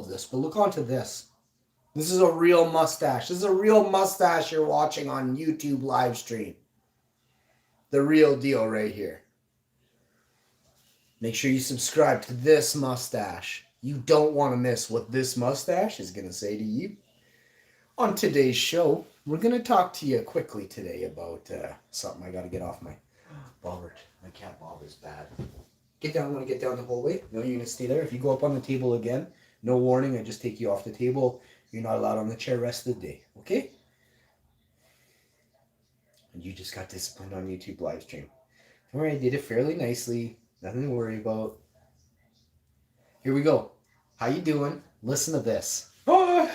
of this, but look onto this. This is a real mustache. This is a real mustache you're watching on YouTube live stream. The real deal right here. Make sure you subscribe to this mustache. You don't want to miss what this mustache is going to say to you. On today's show, we're going to talk to you quickly today about something I got to get off my Bobbert. My cat Bob is bad. Get down. I want to get down the whole way. No, you're going to stay there. If you go up on the table again, no warning. I just take you off the table. You're not allowed on the chair rest of the day. Okay? And you just got disciplined on YouTube live stream. Don't worry, I did it fairly nicely. Nothing to worry about. Here we go. How you doing? Listen to this. Oh,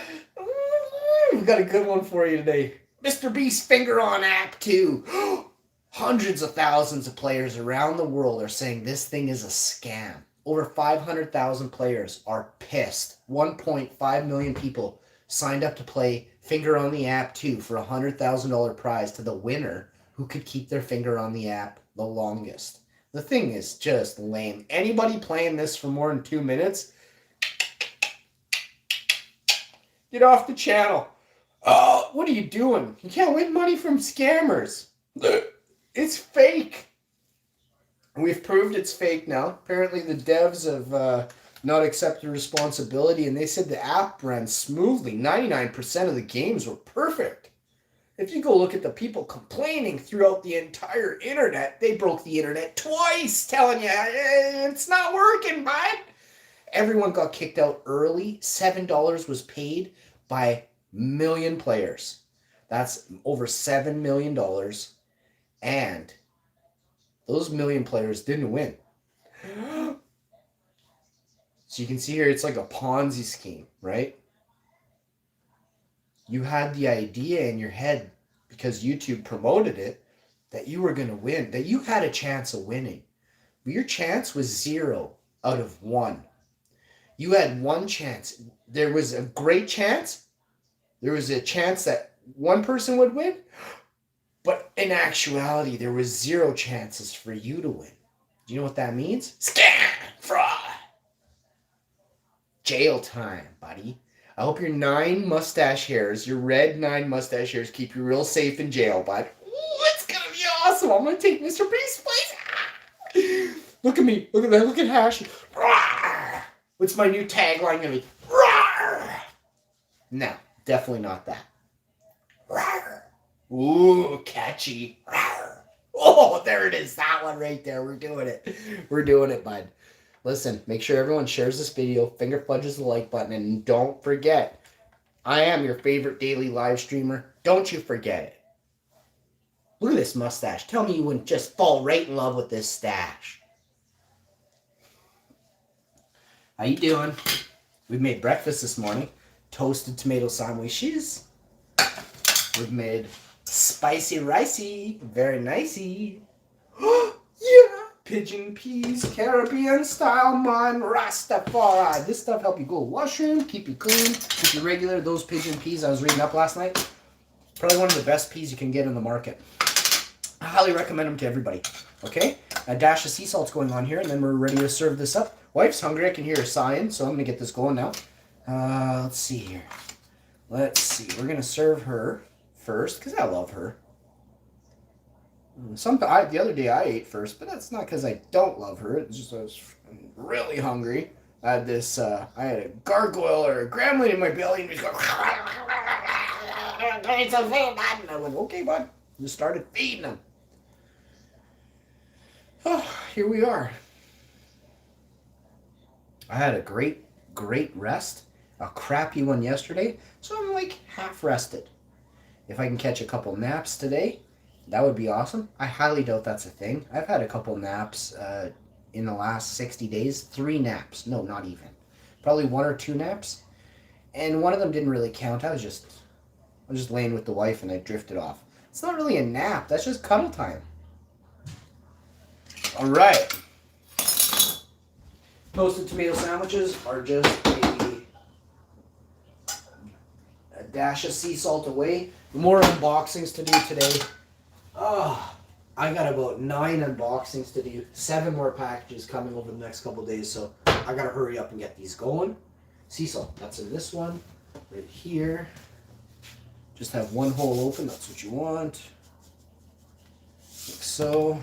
we've got a good one for you today. Mr. Beast Finger on App 2. Hundreds of thousands of players around the world are saying this thing is a scam. Over 500,000 players are pissed. 1.5 million people signed up to play Finger on the App 2 for a $100,000 prize to the winner who could keep their finger on the app the longest. The thing is just lame. Anybody playing this for more than 2 minutes, get off the channel. Oh, what are you doing? You can't win money from scammers. It's fake. We've proved it's fake now. Apparently the devs have not accepted responsibility, and they said the app ran smoothly. 99% of the games were perfect. If you go look at the people complaining throughout the entire internet, they broke the internet twice, telling you it's not working, bud. Everyone got kicked out early. $7 was paid by million players. That's over $7 million. And those million players didn't win. So you can see here, it's like a Ponzi scheme, right? You had the idea in your head, because YouTube promoted it, that you were going to win, that you had a chance of winning. But your chance was 0 out of 1. You had one chance. There was a great chance. There was a chance that one person would win. But in actuality, there was 0 chances for you to win. Do you know what that means? Scam! Fraud! Jail time, buddy. I hope your 9 mustache hairs, your red 9 mustache hairs, keep you real safe in jail, bud. Ooh, it's gonna be awesome. I'm gonna take Mr. Beast's place. Look at me. Look at that. Look at Hash. What's my new tagline gonna be? No, definitely not that. Ooh, catchy. Oh, there it is. That one right there. We're doing it. We're doing it, bud. Listen, make sure everyone shares this video, finger fudges the like button, and don't forget, I am your favorite daily live streamer. Don't you forget it. Look at this mustache. Tell me you wouldn't just fall right in love with this stash. How you doing? We made breakfast this morning. Toasted tomato sandwiches. We've made spicy ricey. Very nicey. Yeah! Pigeon peas, Caribbean style, man, Rastafari. This stuff help you go washroom, keep you clean, keep you regular. Those pigeon peas I was reading up last night, probably one of the best peas you can get in the market. I highly recommend them to everybody. Okay, a dash of sea salt's going on here, and then we're ready to serve this up. Wife's hungry. I can hear her sighing, so I'm gonna get this going now. Let's see here. Let's see. We're gonna serve her first because I love her. The other day I ate first, but that's not because I don't love her. It's just I was really hungry. I had this, I had a gargoyle or a gremlin in my belly, and he's going, and I went, okay, bud. Just started feeding him. Oh, here we are. I had a great rest, a crappy one yesterday, so I'm like half rested. If I can catch a couple naps today, that would be awesome. I highly doubt that's a thing. I've had a couple naps in the last 60 days. 3 naps. No, not even. Probably 1 or 2 naps. And one of them didn't really count. I was just laying with the wife and I drifted off. It's not really a nap. That's just cuddle time. All right. Toasted tomato sandwiches are just a dash of sea salt away. More unboxings to do today. Oh, I got about 9 unboxings to do. 7 more packages coming over the next couple of days, so I gotta hurry up and get these going. Cecil, that's in this one, right here. Just have one hole open, that's what you want. Like so.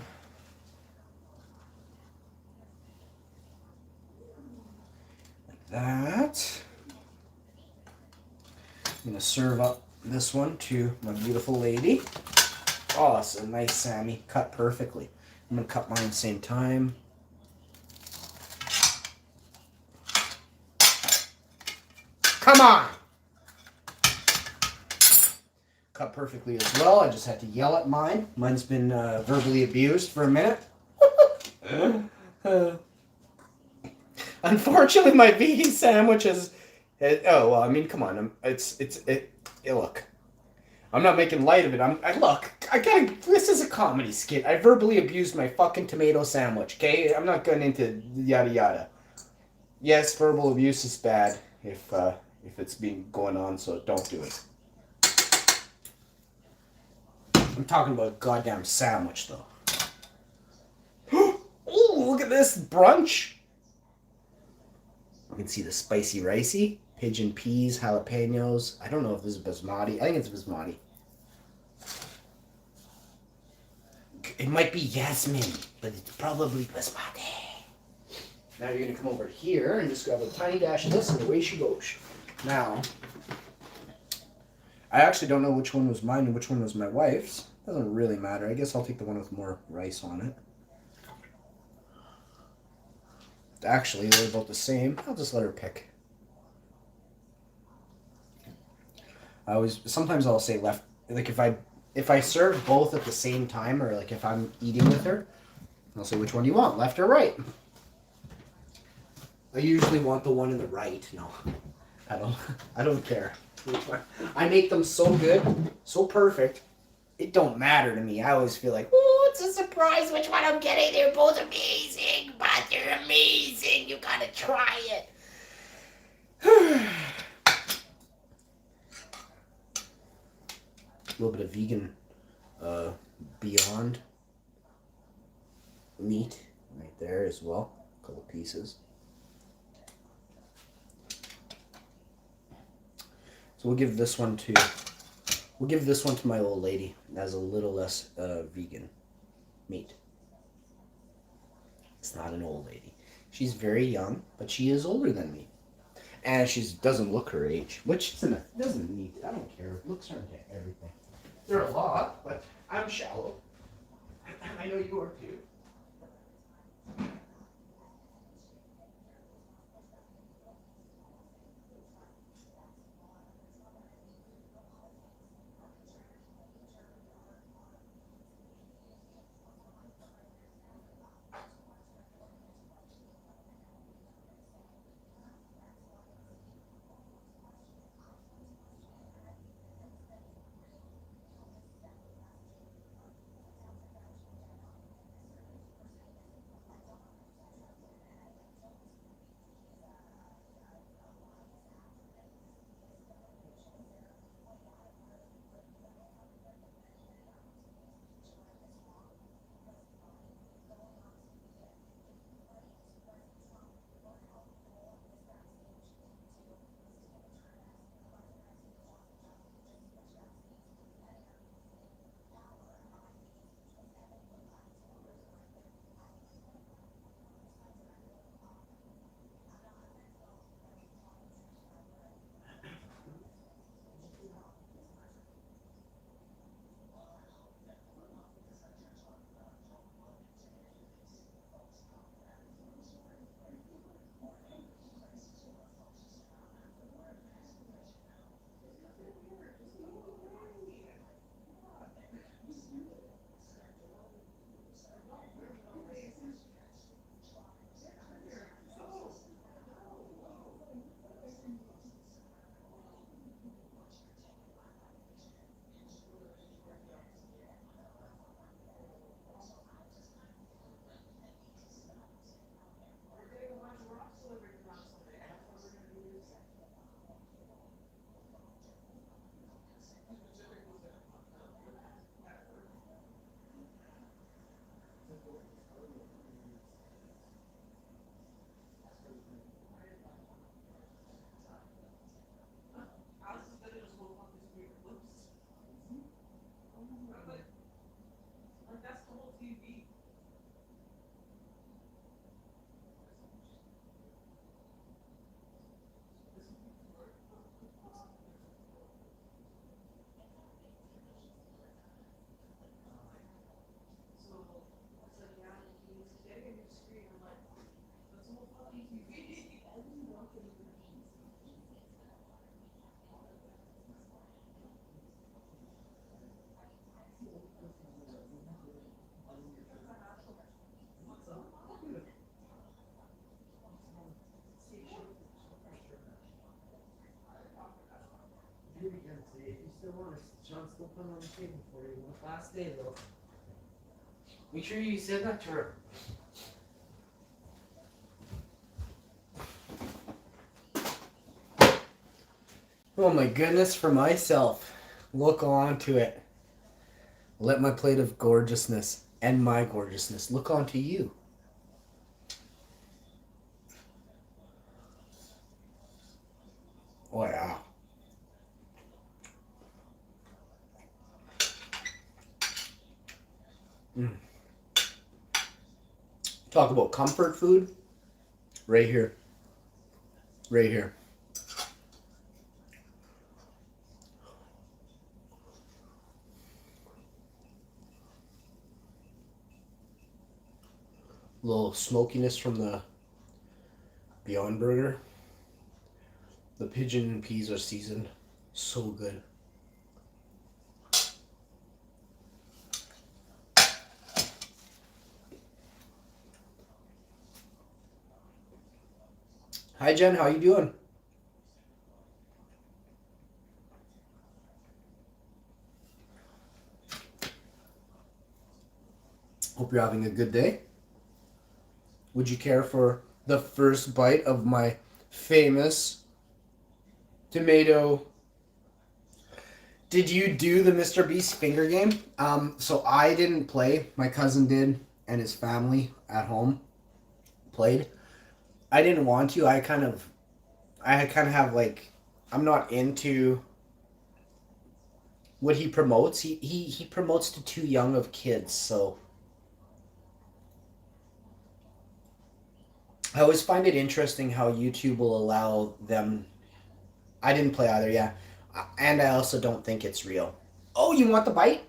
Like that. I'm gonna serve up this one to my beautiful lady. Oh, it's a nice Sammy, cut perfectly. I'm gonna cut mine at the same time. Come on! Cut perfectly as well. I just had to yell at mine. Mine's been verbally abused for a minute. Unfortunately, my vegan sandwich is. Oh well, I mean, come on. Look, I'm not making light of it. This is a comedy skit. I verbally abused my fucking tomato sandwich. Okay, I'm not going into yada yada. Yes, verbal abuse is bad if it's been going on. So don't do it. I'm talking about a goddamn sandwich, though. Oh, look at this brunch. You can see the spicy ricey, pigeon peas, jalapenos. I don't know if this is basmati. I think it's basmati. It might be Yasmin, but it's probably basmati. Now you're going to come over here and just grab a tiny dash of this, and away she goes. Now, I actually don't know which one was mine and which one was my wife's. Doesn't really matter. I guess I'll take the one with more rice on it. Actually, they're both the same. I'll just let her pick. Sometimes I'll say left, like if I serve both at the same time, or like if I'm eating with her, I'll say, which one do you want, left or right? I usually want the one in the right. No, I don't care. I make them so good, so perfect. It don't matter to me. I always feel like, oh, it's a surprise which one I'm getting. They're both amazing, but they're amazing. You gotta try it. A little bit of vegan Beyond meat right there as well. A couple pieces. So we'll give this one to my old lady as a little less vegan meat. It's not an old lady. She's very young, but she is older than me. And she doesn't look her age, which doesn't need. I don't care. Looks aren't everything. They're a lot, but I'm shallow. I know you are too. If you still want it, Sean's still putting on the table for you. Last day though. Make sure you said that to her. Oh my goodness, for myself. Look onto it. Let my plate of gorgeousness and my gorgeousness look onto you. Wow. Mm. Talk about comfort food. Right here. Right here. A little smokiness from the Beyond Burger. The pigeon peas are seasoned. So good. Hi Jen, how you doing? Hope you're having a good day. Would you care for the first bite of my famous tomato? Did you do the Mr. Beast finger game? So I didn't play. My cousin did, and his family at home played. I didn't want to. I kind of have like, I'm not into what he promotes. He promotes to too young of kids, so I always find it interesting how YouTube will allow them. I didn't play either, yeah. And I also don't think it's real. Oh, you want the bite?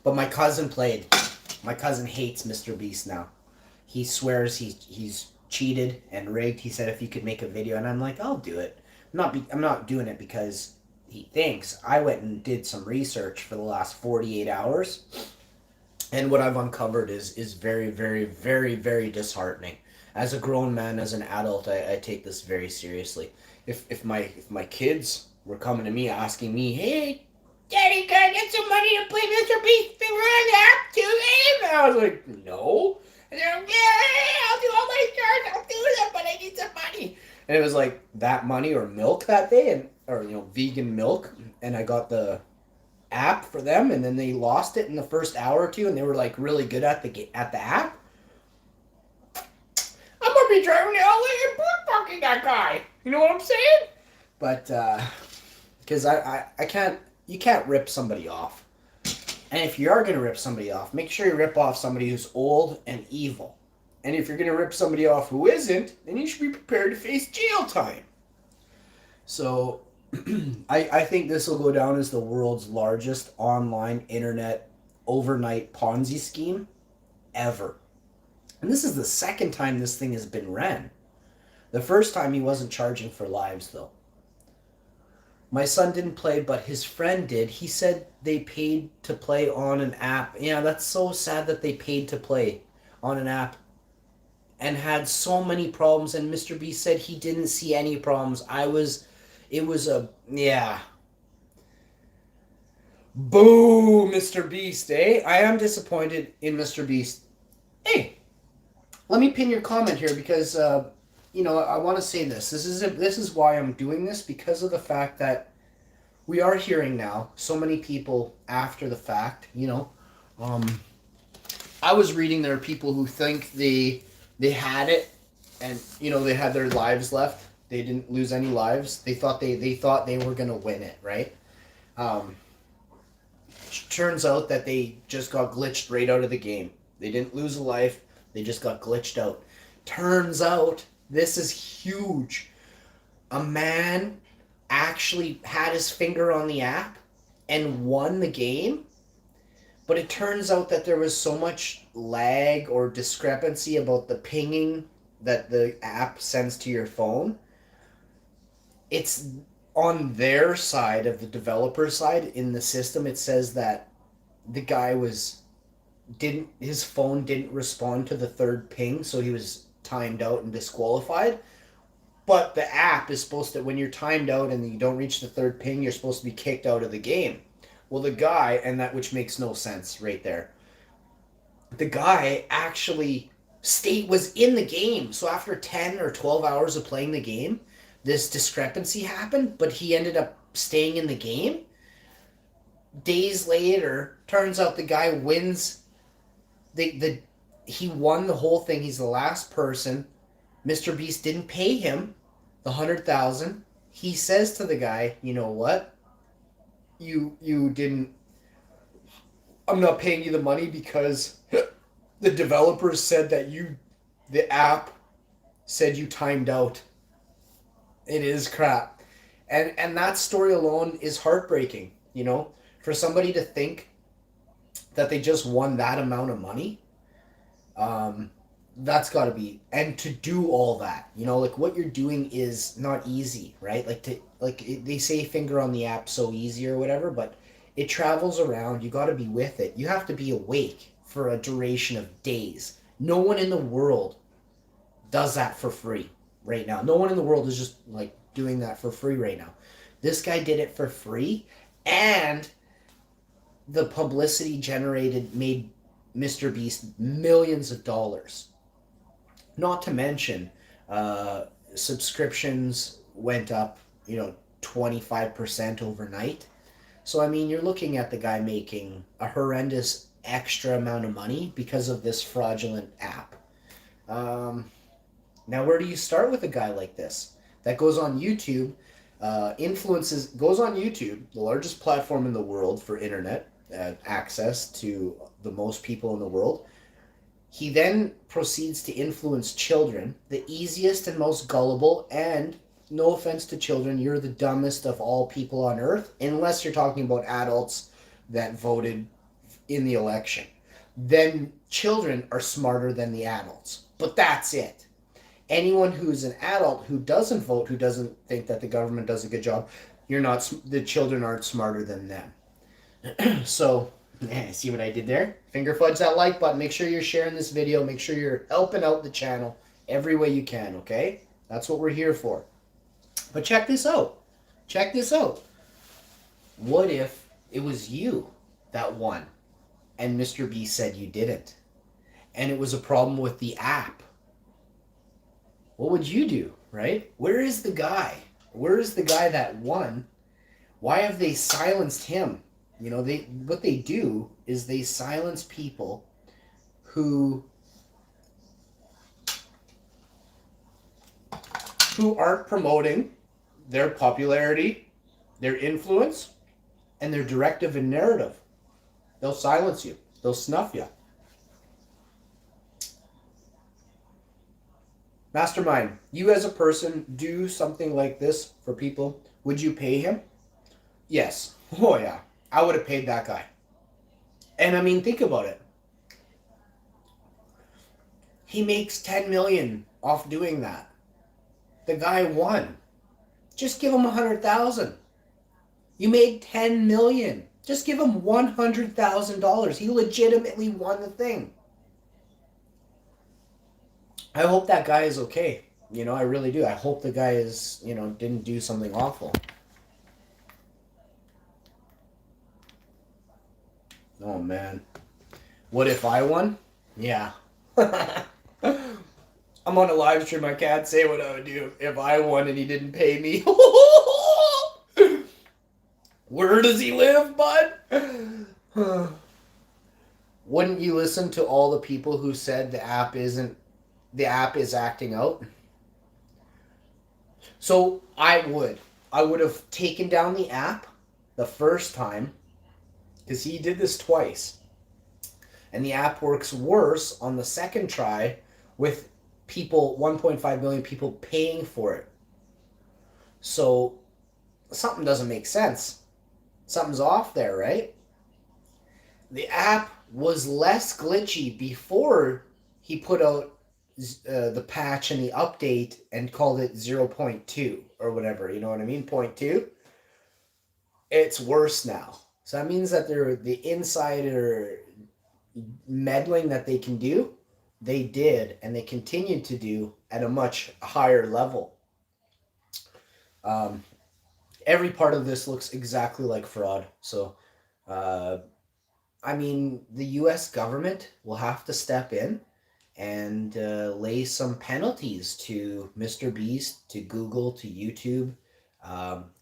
But my cousin played. My cousin hates Mr. Beast now. He swears he's cheated and rigged. He said if you could make a video, and I'm like, I'll do it. I'm not doing it because he thinks. I went and did some research for the last 48 hours, and what I've uncovered is very, very, very, very disheartening. As a grown man, as an adult, I take this very seriously. If my kids were coming to me asking me, hey, Daddy, can I get some money to play Mr. Beast Finger on the app too? And I was like, no. And they're like, yeah, I'll do all my cards, I'll do that, but I need some money. And it was like that money or milk that day, and or vegan milk, and I got the app for them, and then they lost it in the first hour or two, and they were like really good at the app. I'm gonna be driving to LA and parking that guy. You know what I'm saying? But because I can't, you can't rip somebody off. And if you are going to rip somebody off, make sure you rip off somebody who's old and evil. And if you're going to rip somebody off who isn't, then you should be prepared to face jail time. So I think this will go down as the world's largest online internet overnight Ponzi scheme ever. And this is the second time this thing has been ran. The first time he wasn't charging for lives, though. My son didn't play, but his friend did. He said they paid to play on an app. Yeah, that's so sad that they paid to play on an app and had so many problems. And Mr. B said he didn't see any problems. It was a, yeah. Boo, Mr. Beast, eh? I am disappointed in Mr. Beast. Hey, let me pin your comment here because I want to say this. This is why I'm doing this, because of the fact that we are hearing now so many people after the fact. I was reading there are people who think they had it, and they had their lives left. They didn't lose any lives. They thought they were gonna win it, right? Turns out that they just got glitched right out of the game. They didn't lose a life. They just got glitched out. Turns out, this is huge. A man actually had his finger on the app and won the game, but it turns out that there was so much lag or discrepancy about the pinging that the app sends to your phone. It's on their side, of the developer side in the system. It says that the guy his phone didn't respond to the third ping, so he was timed out and disqualified. But the app is supposed to, when you're timed out and you don't reach the third ping, you're supposed to be kicked out of the game. Well, the guy, and that which makes no sense right there. The guy actually was in the game. So after 10 or 12 hours of playing the game, this discrepancy happened, but he ended up staying in the game. Days later, turns out the guy wins. He won the whole thing. He's the last person. Mr. Beast didn't pay him the 100,000. He says to the guy, "You know what? You didn't. I'm not paying you the money because the developers said that the app said you timed out." It is crap, and that story alone is heartbreaking. For somebody to think that they just won that amount of money. That's got to be, and to do all that, like what you're doing is not easy, right? They say finger on the app so easy or whatever, but it travels around. You got to be with it. You have to be awake for a duration of days. No one in the world does that for free right now. No one in the world is just like doing that for free right now. This guy did it for free, and the publicity generated made Mr. Beast millions of dollars. Not to mention, subscriptions went up, 25% overnight. So, I mean, you're looking at the guy making a horrendous extra amount of money because of this fraudulent app. Now, where do you start with a guy like this? That goes on YouTube, goes on YouTube, the largest platform in the world for internet access to the most people in the world. He then proceeds to influence children, the easiest and most gullible, and no offense to children, you're the dumbest of all people on earth, unless you're talking about adults that voted in the election. Then children are smarter than the adults. But that's it. Anyone who's an adult who doesn't vote, who doesn't think that the government does a good job, the children aren't smarter than them. So, see what I did there? Finger fudge that like button. Make sure you're sharing this video. Make sure you're helping out the channel every way you can, okay? That's what we're here for. But check this out. Check this out. What if it was you that won and Mr. B said you didn't? And it was a problem with the app. What would you do, right? Where is the guy? Where is the guy that won? Why have they silenced him? What they do is they silence people who aren't promoting their popularity, their influence, and their directive and narrative. They'll silence you. They'll snuff you. Mastermind, you as a person do something like this for people. Would you pay him? Yes. Oh yeah. I would have paid that guy. And I mean, think about it. He makes 10 million off doing that. The guy won. Just give him 100,000. You made 10 million. Just give him $100,000. He legitimately won the thing. I hope that guy is okay. I really do. I hope the guy didn't do something awful. Oh, man. What if I won? Yeah. I'm on a live stream. I can't say what I would do if I won and he didn't pay me. Where does he live, bud? Wouldn't you listen to all the people who said the app is acting out? So I would have taken down the app the first time, because he did this twice. And the app works worse on the second try with 1.5 million people paying for it. So something doesn't make sense. Something's off there, right? The app was less glitchy before he put out the patch and the update and called it 0.2 or whatever. You know what I mean? 0.2. It's worse now. So that means that the insider meddling that they can do, they did, and they continued to do at a much higher level. Every part of this looks exactly like fraud. So, uh, I mean, the U.S. government will have to step in and lay some penalties to Mr. Beast, to Google, to YouTube.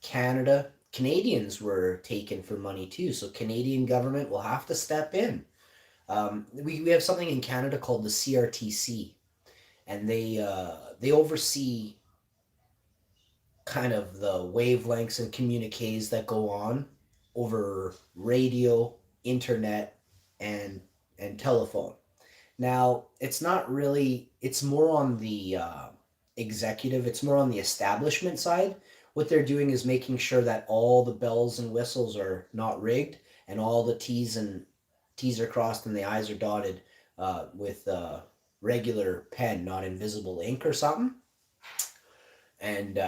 Canada, Canadians were taken for money too, so Canadian government will have to step in. We have something in Canada called the CRTC, and they oversee kind of the wavelengths and communiques that go on over radio, internet, and telephone. Now, it's not really, it's more on the executive, it's more on the establishment side. What they're doing is making sure that all the bells and whistles are not rigged and all the T's are crossed and the I's are dotted with regular pen, not invisible ink or something. And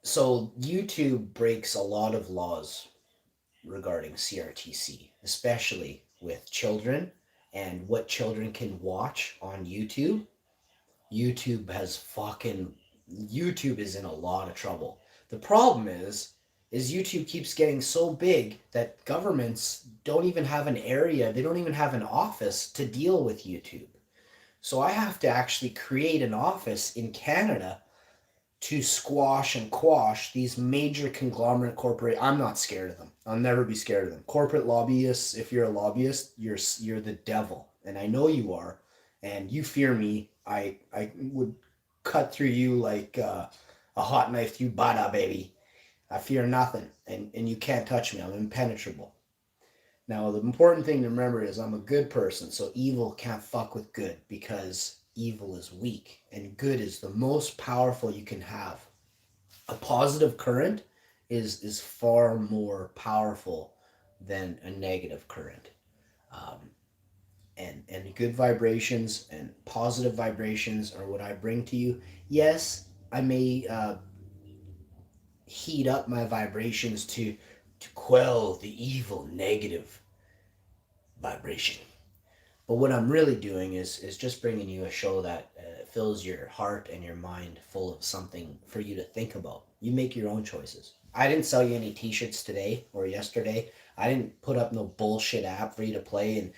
so YouTube breaks a lot of laws regarding CRTC, especially with children and what children can watch on YouTube. YouTube is in a lot of trouble. The problem is YouTube keeps getting so big that governments don't even have an area, they don't even have an office to deal with YouTube. So I have to actually create an office in Canada to squash and quash these major conglomerate corporate. I'm not scared of them. I'll never be scared of them. Corporate lobbyists, if you're a lobbyist, you're the devil. And I know you are. And you fear me. I would cut through you like a hot knife through butter, baby. I fear nothing. And you can't touch me. I'm impenetrable. Now, the important thing to remember is I'm a good person, so evil can't fuck with good because evil is weak and good is the most powerful you can have. A positive current is far more powerful than a negative current. And good vibrations and positive vibrations are what I bring to you. Yes, I may heat up my vibrations to quell the evil negative vibration. But what I'm really doing is just bringing you a show that fills your heart and your mind full of something for you to think about. You make your own choices. I didn't sell you any t-shirts today or yesterday. I didn't put up no bullshit app for you to play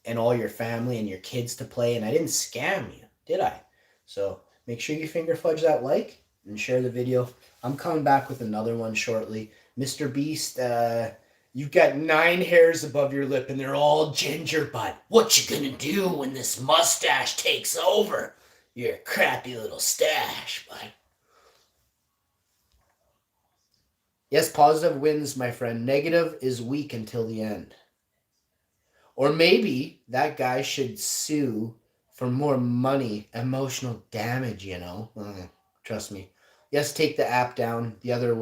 and all your family and your kids to play, and I didn't scam you, did I? So make sure you finger fudge that like and share the video. I'm coming back with another one shortly. Mr. Beast, you've got 9 hairs above your lip and they're all ginger, bud. What you gonna do when this mustache takes over? You're a crappy little stash, bud. Yes, positive wins, my friend. Negative is weak until the end. Or maybe that guy should sue for more money, emotional damage, you know? Trust me. Yes, take the app down. The other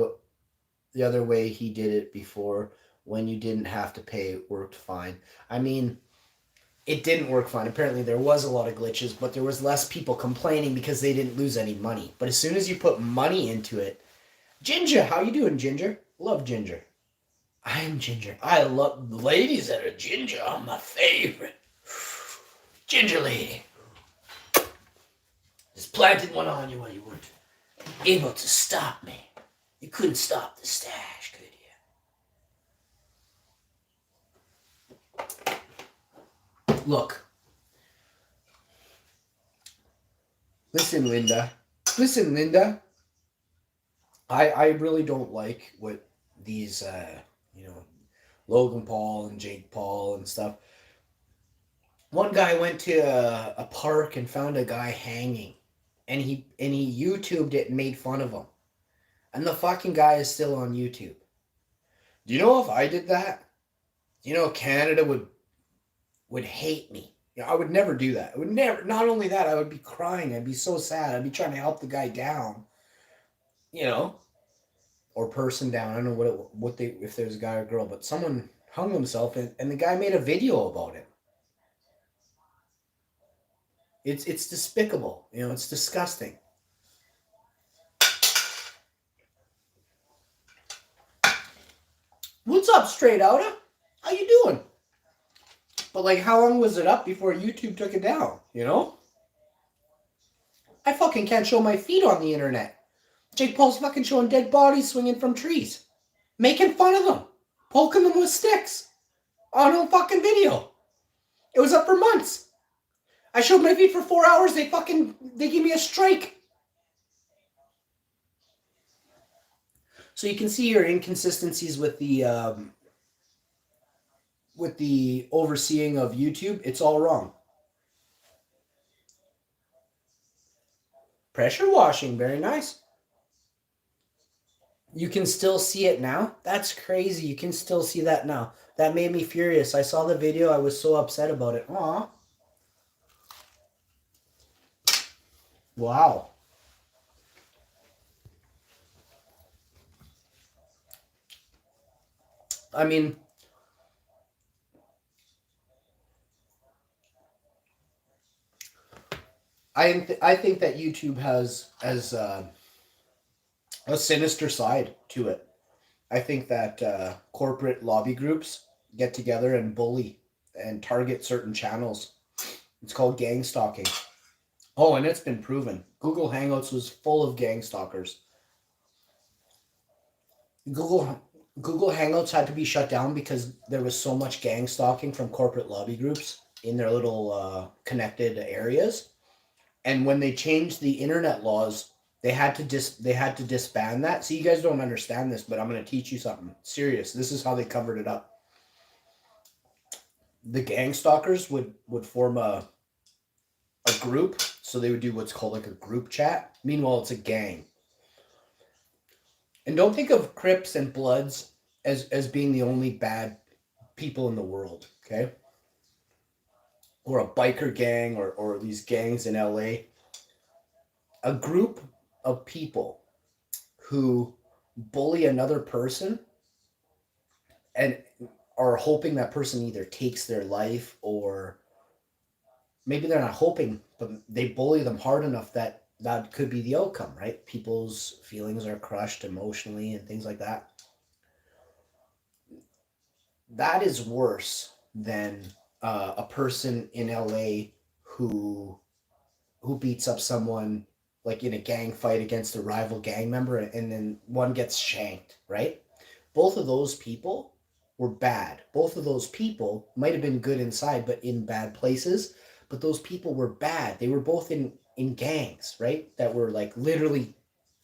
way he did it before, when you didn't have to pay, it worked fine. I mean, it didn't work fine. Apparently there was a lot of glitches, but there was less people complaining because they didn't lose any money. But as soon as you put money into it, Ginger, how you doing, Ginger? Love Ginger. I'm Ginger. I love ladies that are ginger. I'm my favorite. Ginger lady. Just planted one on you while you weren't able to stop me. You couldn't stop the stash, could you? Look. Listen, Linda. I really don't like what these, Logan Paul and Jake Paul and stuff. One guy went to a park and found a guy hanging, and he YouTubed it and made fun of him. And the fucking guy is still on YouTube. Do you know if I did that? Canada would hate me. I would never do that. I would never. Not only that, I would be crying. I'd be so sad. I'd be trying to help the guy down. Or person down. I don't know if there's a guy or girl, but someone hung himself and the guy made a video about it. It's despicable. It's disgusting. What's up, Straight Outta? How you doing? But how long was it up before YouTube took it down? I fucking can't show my feet on the internet. Jake Paul's fucking showing dead bodies swinging from trees, making fun of them, poking them with sticks on a fucking video. It was up for months. I showed my feet for 4 hours. They gave me a strike. So you can see your inconsistencies with the overseeing of YouTube. It's all wrong. Pressure washing, very nice. You can still see it now? That's crazy. You can still see that now. That made me furious. I saw the video. I was so upset about it. Aw. Wow. I mean, I think that YouTube has a sinister side to it. I think that corporate lobby groups get together and bully and target certain channels. It's called gang stalking. Oh, and it's been proven. Google Hangouts was full of gang stalkers. Google Hangouts had to be shut down because there was so much gang stalking from corporate lobby groups in their little connected areas. And when they changed the internet laws, they had to disband that. So you guys don't understand this, but I'm going to teach you something serious. This is how they covered it up. The gang stalkers would form a group, so they would do what's called like a group chat. Meanwhile, it's a gang. And don't think of Crips and Bloods as being the only bad people in the world, okay? Or a biker gang or these gangs in LA. A group of people who bully another person and are hoping that person either takes their life, or maybe they're not hoping, but they bully them hard enough that could be the outcome, right? People's feelings are crushed emotionally and things like that. That is worse than a person in LA who beats up someone like in a gang fight against a rival gang member, and then one gets shanked, right? Both of those people were bad. Both of those people might have been good inside, but in bad places. But those people were bad. They were both in gangs, right? That were like literally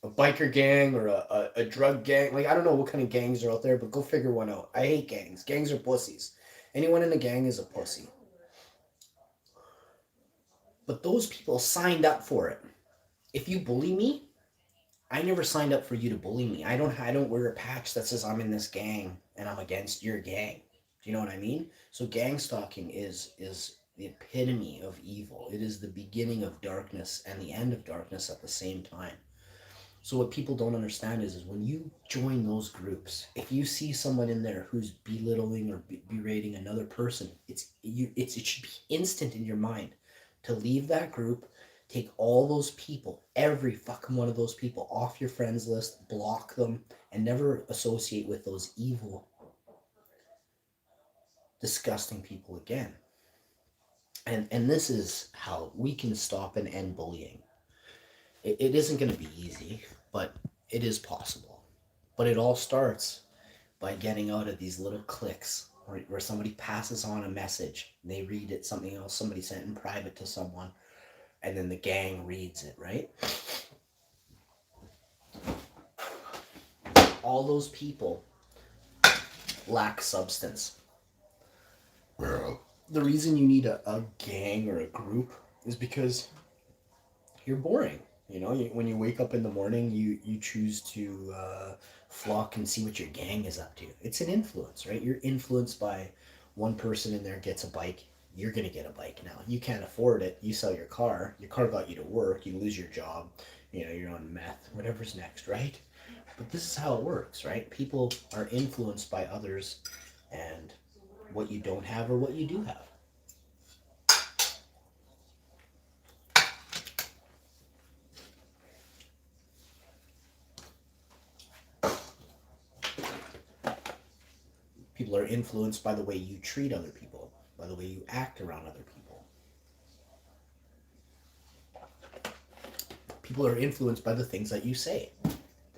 a biker gang or a drug gang. Like, I don't know what kind of gangs are out there, but go figure one out. I hate gangs. Gangs are pussies. Anyone in a gang is a pussy. But those people signed up for it. If you bully me, I never signed up for you to bully me. I don't wear a patch that says I'm in this gang and I'm against your gang. Do you know what I mean? So gang stalking is the epitome of evil. It is the beginning of darkness and the end of darkness at the same time. So what people don't understand is when you join those groups, if you see someone in there who's belittling or berating another person, it should be instant in your mind to leave that group. Take all those people, every fucking one of those people, off your friends list, block them, and never associate with those evil, disgusting people again. And this is how we can stop and end bullying. It isn't going to be easy, but it is possible. But it all starts by getting out of these little cliques where somebody passes on a message, they read it, something else somebody sent in private to someone, and then the gang reads it, right? All those people lack substance. The reason you need a gang or a group is because you're boring. You know, when you wake up in the morning, you choose to flock and see what your gang is up to. It's an influence, right? You're influenced by one person in there gets a bike. You're going to get a bike now. You can't afford it. You sell your car. Your car got you to work. You lose your job. You know, you're on meth. Whatever's next, right? But this is how it works, right? People are influenced by others and what you don't have or what you do have. People are influenced by the way you treat other people, by the way you act around other people. People are influenced by the things that you say.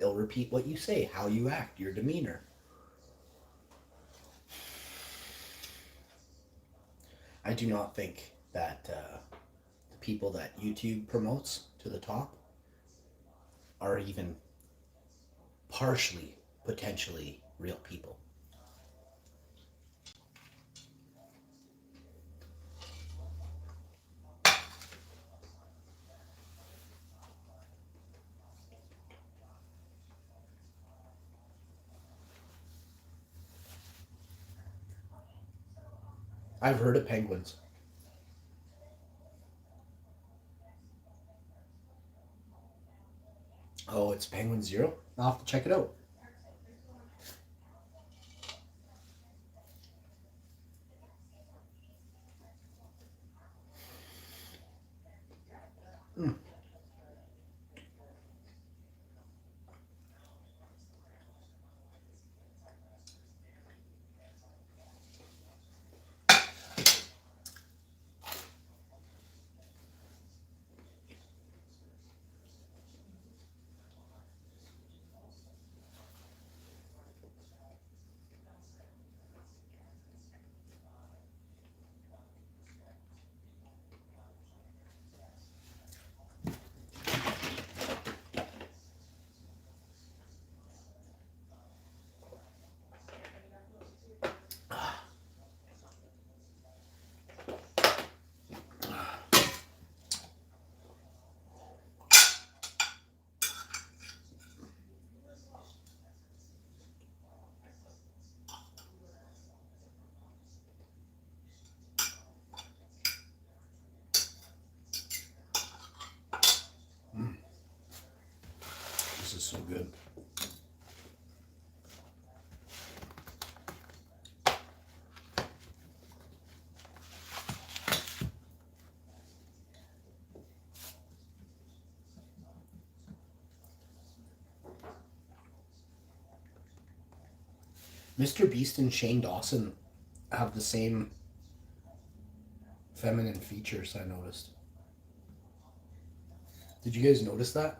It'll repeat what you say, how you act, your demeanor. I do not think that the people that YouTube promotes to the top are even partially, potentially real people. I've heard of penguins. Oh, it's Penguin Zero? I'll have to check it out. Mm. This is so good. Mr. Beast and Shane Dawson have the same feminine features, I noticed. Did you guys notice that?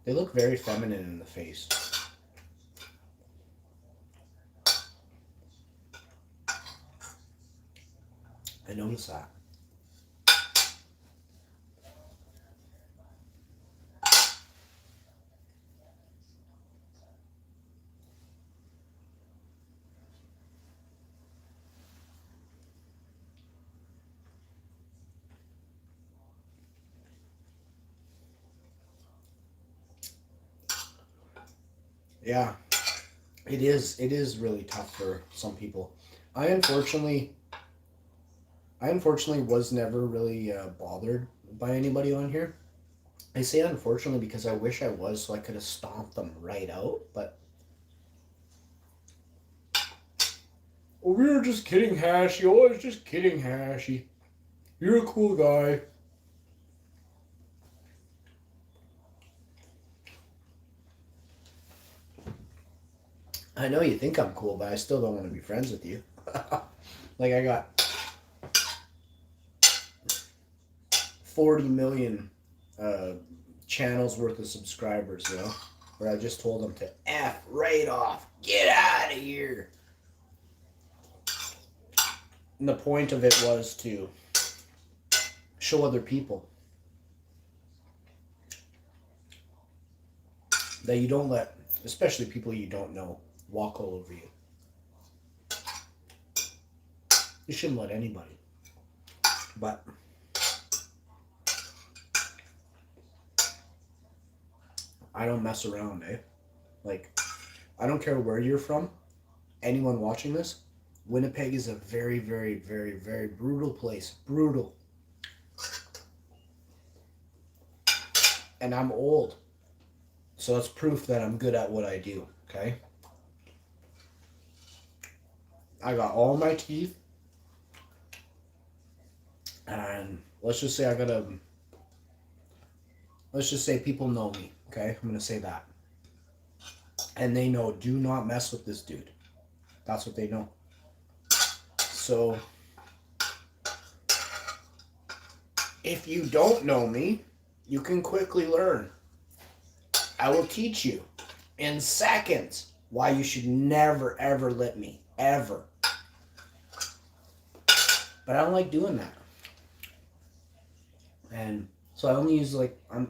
They look very feminine in the face. I noticed that. Yeah, it is. It is really tough for some people. I unfortunately was never really bothered by anybody on here. I say unfortunately because I wish I was, so I could have stomped them right out. But oh, we were just kidding, Hashy. Oh, I was just kidding, Hashy. You're a cool guy. I know you think I'm cool, but I still don't want to be friends with you. Like, I got 40 million channels worth of subscribers, you know? Where I just told them to F right off. Get out of here. And the point of it was to show other people that you don't let, especially people you don't know, walk all over you. You shouldn't let anybody. But I don't mess around, eh? Like, I don't care where you're from. Anyone watching this, Winnipeg is a very, very, very, very brutal place. Brutal. And I'm old. So that's proof that I'm good at what I do, okay? I got all my teeth. And let's just say let's just say people know me, okay? I'm going to say that. And they know, do not mess with this dude. That's what they know. So, If you don't know me, you can quickly learn. I will teach you in seconds why you should never ever lip me. Ever. But I don't like doing that. And so I only use like I'm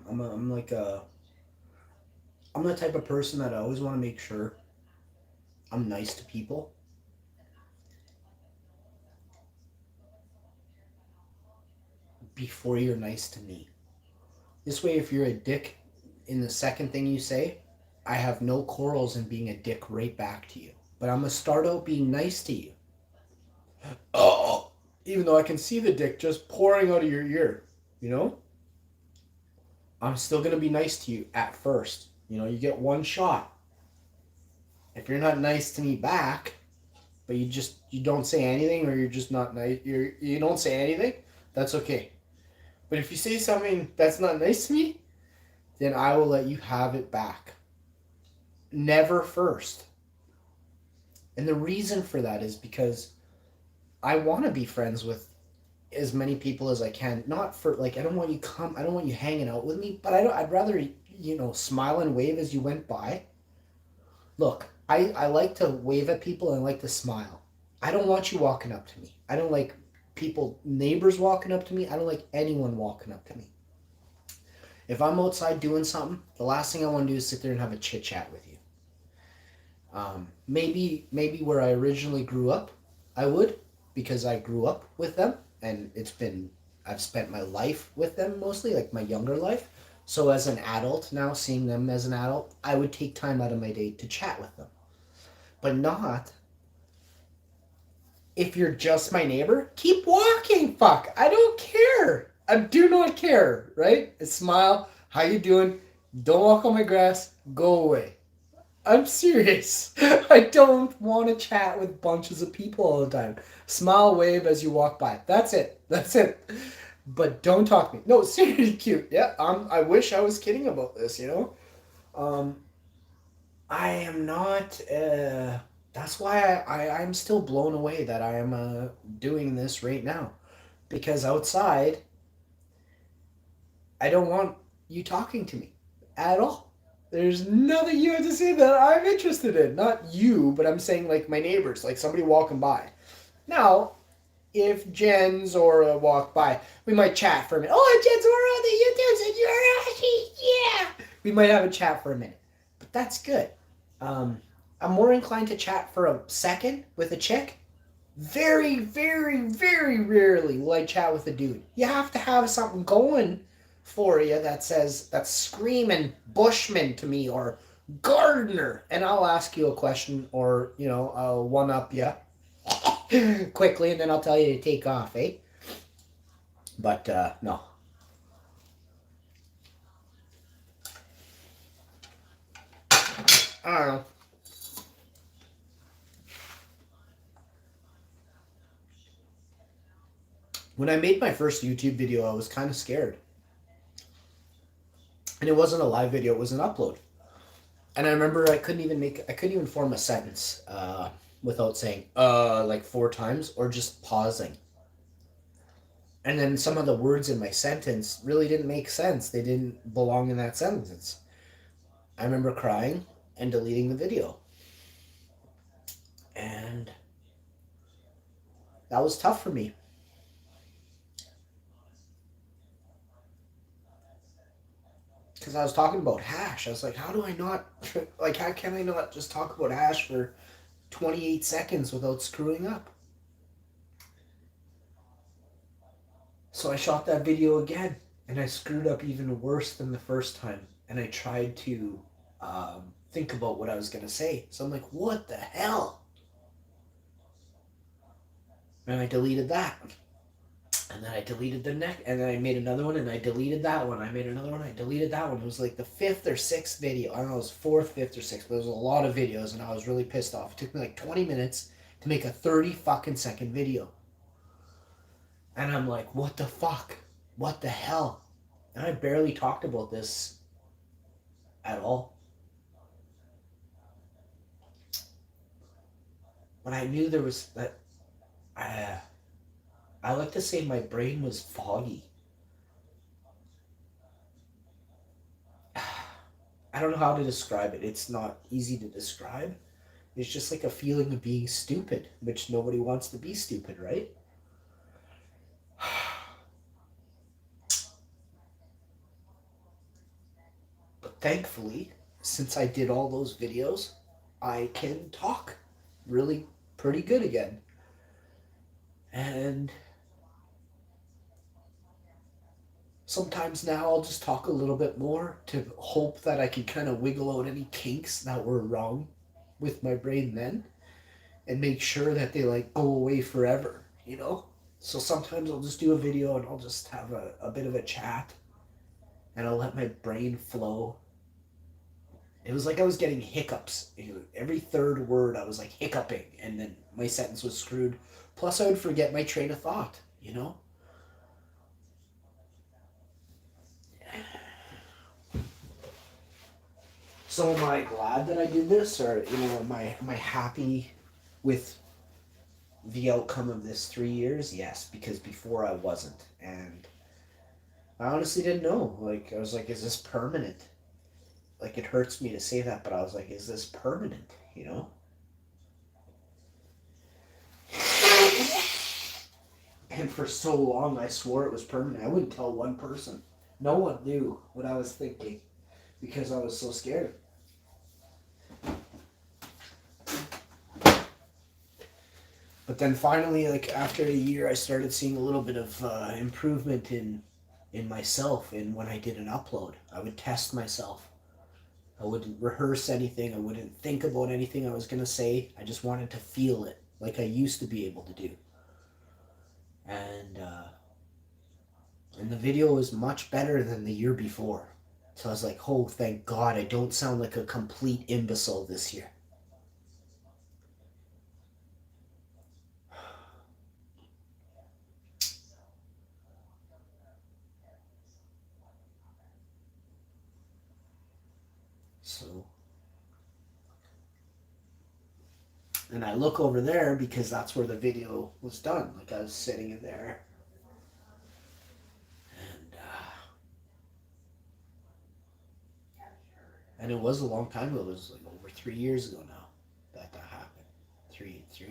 the type of person that I always want to make sure I'm nice to people. Before you're nice to me. This way, if you're a dick in the second thing you say, I have no quarrels in being a dick right back to you. But I'm going to start out being nice to you. Oh, even though I can see the dick just pouring out of your ear, you know? I'm still going to be nice to you at first. You know, you get one shot. If you're not nice to me back, but you don't say anything, or you're just not nice, you don't say anything, that's okay. But if you say something that's not nice to me, then I will let you have it back. Never first. And the reason for that is because I want to be friends with as many people as I can. Not for like I don't want you hanging out with me, but I'd rather, you know, smile and wave as you went by. Look, I like to wave at people and I like to smile. I don't want you walking up to me. I don't like neighbors walking up to me. I don't like anyone walking up to me. If I'm outside doing something, the last thing I want to do is sit there and have a chit chat with you. Maybe where I originally grew up, I would, because I grew up with them, and I've spent my life with them mostly, like my younger life. So as an adult now, seeing them as an adult, I would take time out of my day to chat with them. But not if you're just my neighbor. Keep walking, fuck. I don't care. I do not care, right? I smile. How you doing? Don't walk on my grass. Go away. I'm serious. I don't want to chat with bunches of people all the time. Smile, wave as you walk by. That's it. But don't talk to me. No, seriously, cute. Yeah, I wish I was kidding about this, you know? I am not... that's why I'm still blown away that I am doing this right now. Because outside, I don't want you talking to me at all. There's nothing you have to say that I'm interested in. Not you, but I'm saying like my neighbors, like somebody walking by. Now, if Jen Zora walk by, we might chat for a minute. Oh, Jen Zora, the YouTube said you're actually, yeah. We might have a chat for a minute, but that's good. I'm more inclined to chat for a second with a chick. Very, very, very rarely will I chat with a dude. You have to have something going for you that's screaming Bushman to me or gardener, and I'll ask you a question, or you know, I'll one up you quickly, and then I'll tell you to take off, eh? But no. I don't know. When I made my first YouTube video, I was kind of scared. And it wasn't a live video, it was an upload. And I remember I couldn't even form a sentence without saying like 4 times or just pausing. And then some of the words in my sentence really didn't make sense. They didn't belong in that sentence. I remember crying and deleting the video. And that was tough for me. Because I was talking about hash. I was like, how can I not just talk about hash for 28 seconds without screwing up? So I shot that video again, and I screwed up even worse than the first time. And I tried to think about what I was going to say. So I'm like, what the hell? And I deleted that. And then I deleted the next, and then I made another one, and I deleted that one. I made another one, I deleted that one. It was like the 5th or 6th video. I don't know, it was 4th, 5th, or 6th, but it was a lot of videos, and I was really pissed off. It took me like 20 minutes to make a 30 fucking second video. And I'm like, what the fuck? What the hell? And I barely talked about this at all. But I knew there was that... I like to say my brain was foggy. I don't know how to describe it. It's not easy to describe. It's just like a feeling of being stupid, which nobody wants to be stupid, right? But thankfully, since I did all those videos, I can talk really pretty good again. And sometimes now I'll just talk a little bit more to hope that I can kind of wiggle out any kinks that were wrong with my brain then and make sure that they like go away forever, you know? So sometimes I'll just do a video and I'll just have a bit of a chat and I'll let my brain flow. It was like I was getting hiccups. Every third word I was like hiccuping and then my sentence was screwed. Plus I would forget my train of thought, you know? So am I glad that I did this, or am I happy with the outcome of this 3 years? Yes, because before I wasn't, and I honestly didn't know. Like I was like, is this permanent? Like it hurts me to say that, but I was like, is this permanent? You know? And for so long, I swore it was permanent. I wouldn't tell one person. No one knew what I was thinking because I was so scared. But then finally, like after a year, I started seeing a little bit of improvement in myself. And when I did an upload, I would test myself. I wouldn't rehearse anything. I wouldn't think about anything I was gonna say. I just wanted to feel it, like I used to be able to do. And and the video was much better than the year before. So I was like, oh, thank God, I don't sound like a complete imbecile this year. So, and I look over there because that's where the video was done. Like I was sitting in there, and it was a long time ago. It was like over 3 years ago now that happened.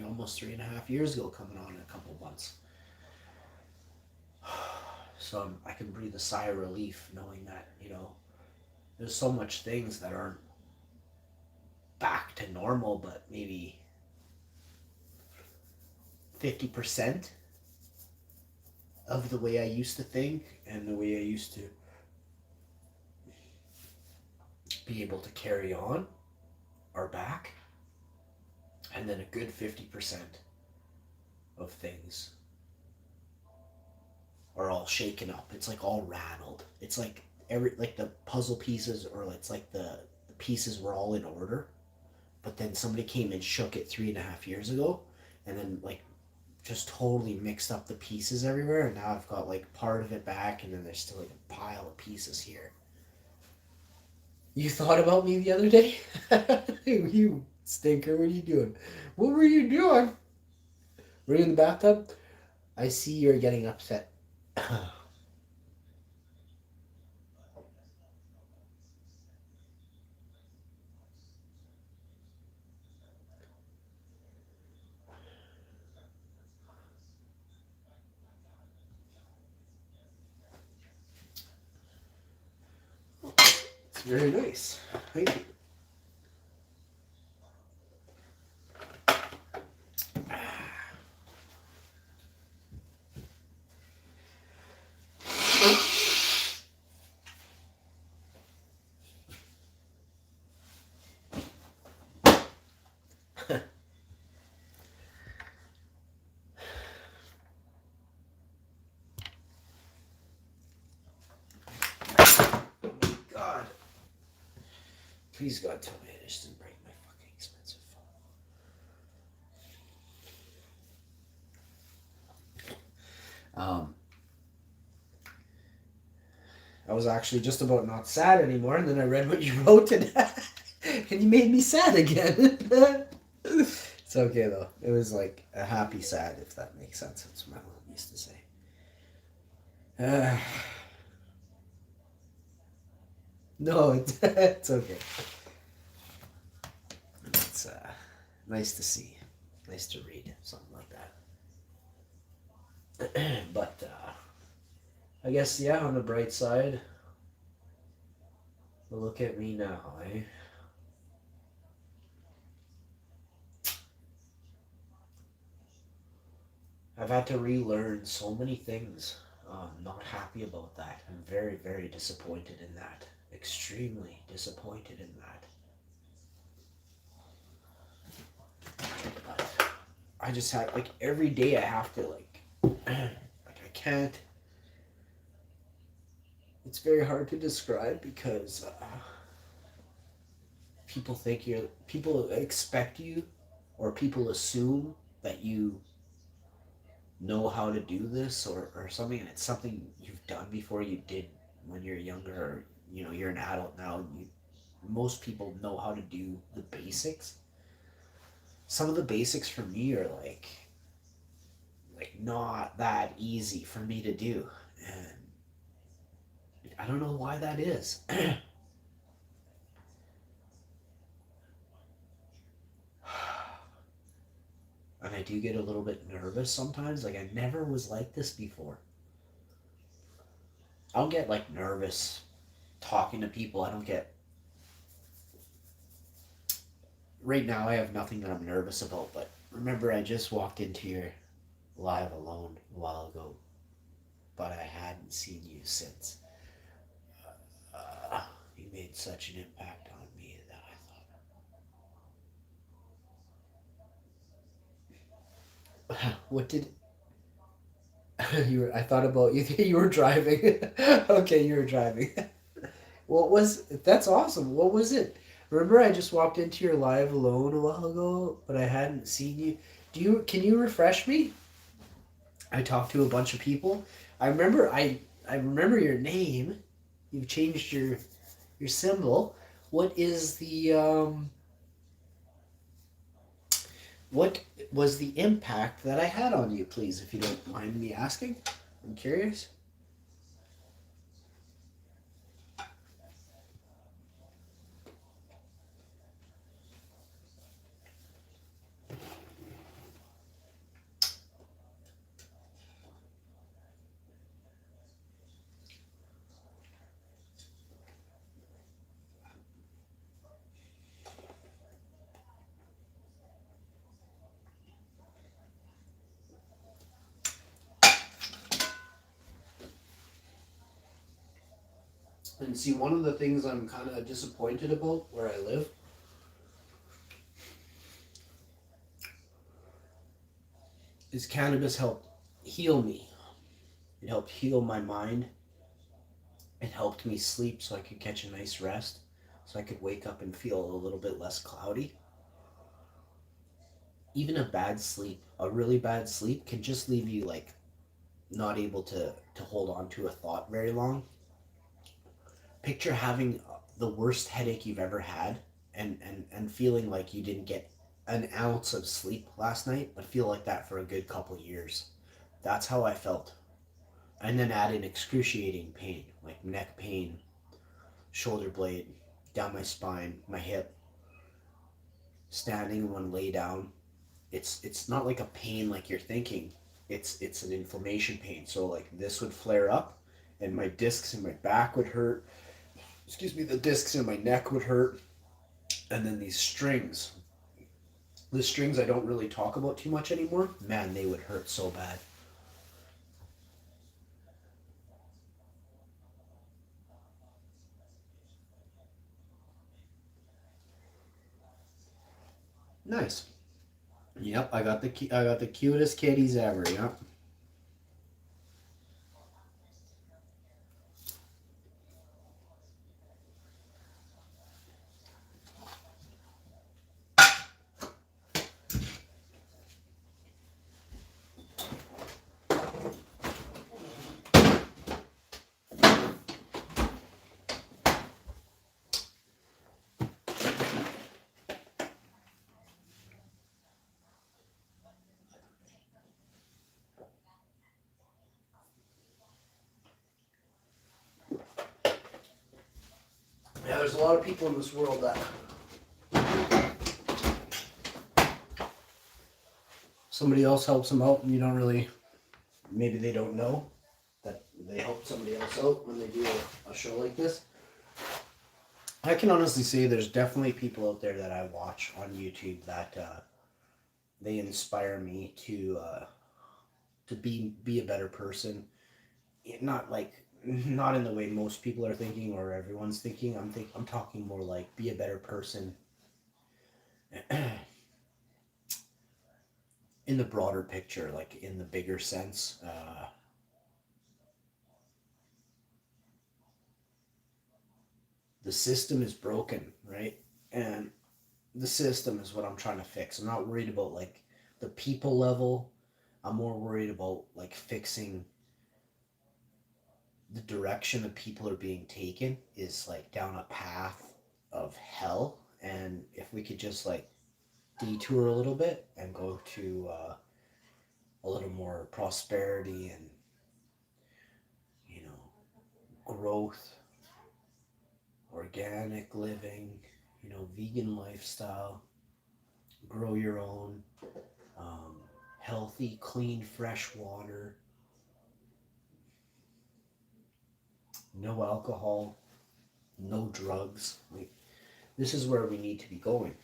Almost 3.5 years ago, coming on in a couple of months. So I can breathe a sigh of relief knowing that there's so much things that aren't back to normal, but maybe 50% of the way I used to think and the way I used to be able to carry on are back. And then a good 50% of things are all shaken up. It's like all rattled. It's like the puzzle pieces, or it's like the pieces were all in order. But then somebody came and shook it 3.5 years ago and then like just totally mixed up the pieces everywhere, and now I've got like part of it back and then there's still like a pile of pieces here. You thought about me the other day? You stinker, what are you doing? What were you doing? Were you in the bathtub? I see you're getting upset. It's very nice. Thank you. God. Please God tell me I just didn't break my fucking expensive phone. I was actually just about not sad anymore, and then I read what you wrote, and and you made me sad again. It's okay though. It was like a happy sad, if that makes sense. That's what my mom used to say. No, it's okay. It's nice to see, nice to read, something like that. But I guess yeah. On the bright side, look at me now, eh? I've had to relearn so many things. I'm not happy about that. I'm very, very disappointed in that. Extremely disappointed in that. But I just have like every day I have to like I can't. It's very hard to describe because people expect you, or people assume that you know how to do this or something, and it's something you've done before, you did when you're younger, or you're an adult now. Most people know how to do the basics. Some of the basics for me are like not that easy for me to do, and I don't know why that is. And I do get a little bit nervous sometimes. Like, I never was like this before. I'll get like nervous talking to people. I don't get Right now, I have nothing that I'm nervous about, but remember, I just walked into your live alone a while ago, but I hadn't seen you since. You made such an impact on me that I thought, what did I thought about you. You were driving. Okay, you were driving. That's awesome. What was it? Remember, I just walked into your live alone a while ago, but I hadn't seen you. Can you refresh me? I talked to a bunch of people. I remember your name. You've changed your symbol. What is the what was the impact that I had on you, please, if you don't mind me asking? I'm curious. And see, one of the things I'm kind of disappointed about where I live is cannabis helped heal me. It helped heal my mind. It helped me sleep so I could catch a nice rest, so I could wake up and feel a little bit less cloudy. Even a really bad sleep, can just leave you like not able to hold on to a thought very long. Picture having the worst headache you've ever had, and feeling like you didn't get an ounce of sleep last night, but feel like that for a good couple years. That's how I felt. And then add in excruciating pain, like neck pain, shoulder blade, down my spine, my hip, standing and when lay down. It's not like a pain like you're thinking. It's an inflammation pain. So like this would flare up, and my discs in my back would hurt. Excuse me, the discs in my neck would hurt, and then these strings. The strings I don't really talk about too much anymore. Man, they would hurt so bad. Nice. Yep, I got the cutest kitties ever. Yep. there's a lot of people in this world that somebody else helps them out and you don't really, maybe they don't know that they help somebody else out when they do a show like this. I can honestly say there's definitely people out there that I watch on YouTube that they inspire me to be a better person. Not not in the way most people are thinking or everyone's thinking. I'm talking more like be a better person in the broader picture, like in the bigger sense. The system is broken, right? And the system is what I'm trying to fix. I'm not worried about like the people level. I'm more worried about like fixing the direction that people are being taken is like down a path of hell. And if we could just like detour a little bit and go to a little more prosperity and, you know, growth, organic living, you know, vegan lifestyle, grow your own, healthy, clean, fresh water, no alcohol, no drugs. Like, this is where we need to be going.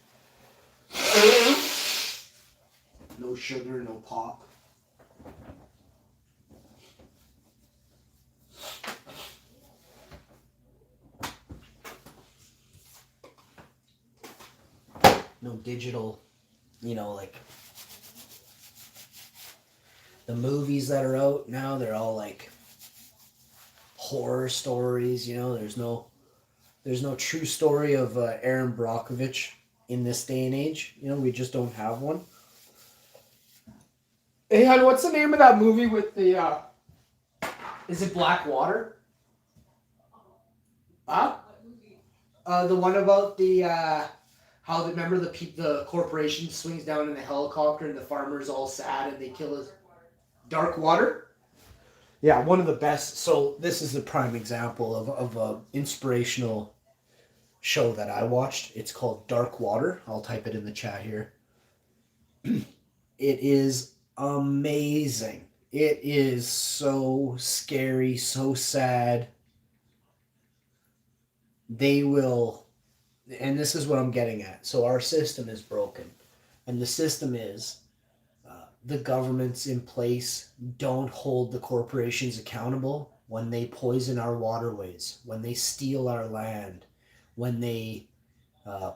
No sugar, no pop. No digital, you know, like the movies that are out now, they're all like horror stories, you know, there's no true story of Aaron Brockovich in this day and age. You know, we just don't have one. Hey, hon, what's the name of that movie with the, is it Blackwater? Huh? The one about the, how, remember the corporation swings down in a helicopter and the farmer's all sad and they kill his... Dark Water? Yeah, one of the best. So this is the prime example of a inspirational show that I watched. It's called Dark Water. I'll type it in the chat here. It is amazing. It is so scary, so sad. They will, and this is what I'm getting at. So our system is broken, and the system is the governments in place don't hold the corporations accountable when they poison our waterways, when they steal our land, when they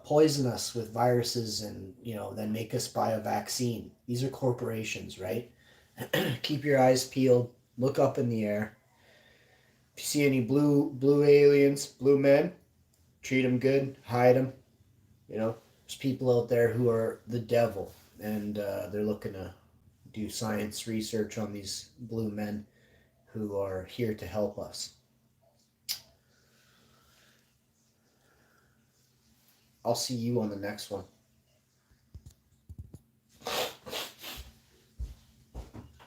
poison us with viruses and, you know, then make us buy a vaccine. These are corporations, right? Keep your eyes peeled. Look up in the air. If you see any blue aliens, blue men, treat them good, hide them. You know, there's people out there who are the devil, and they're looking to do science research on these blue men who are here to help us. I'll see you on the next one.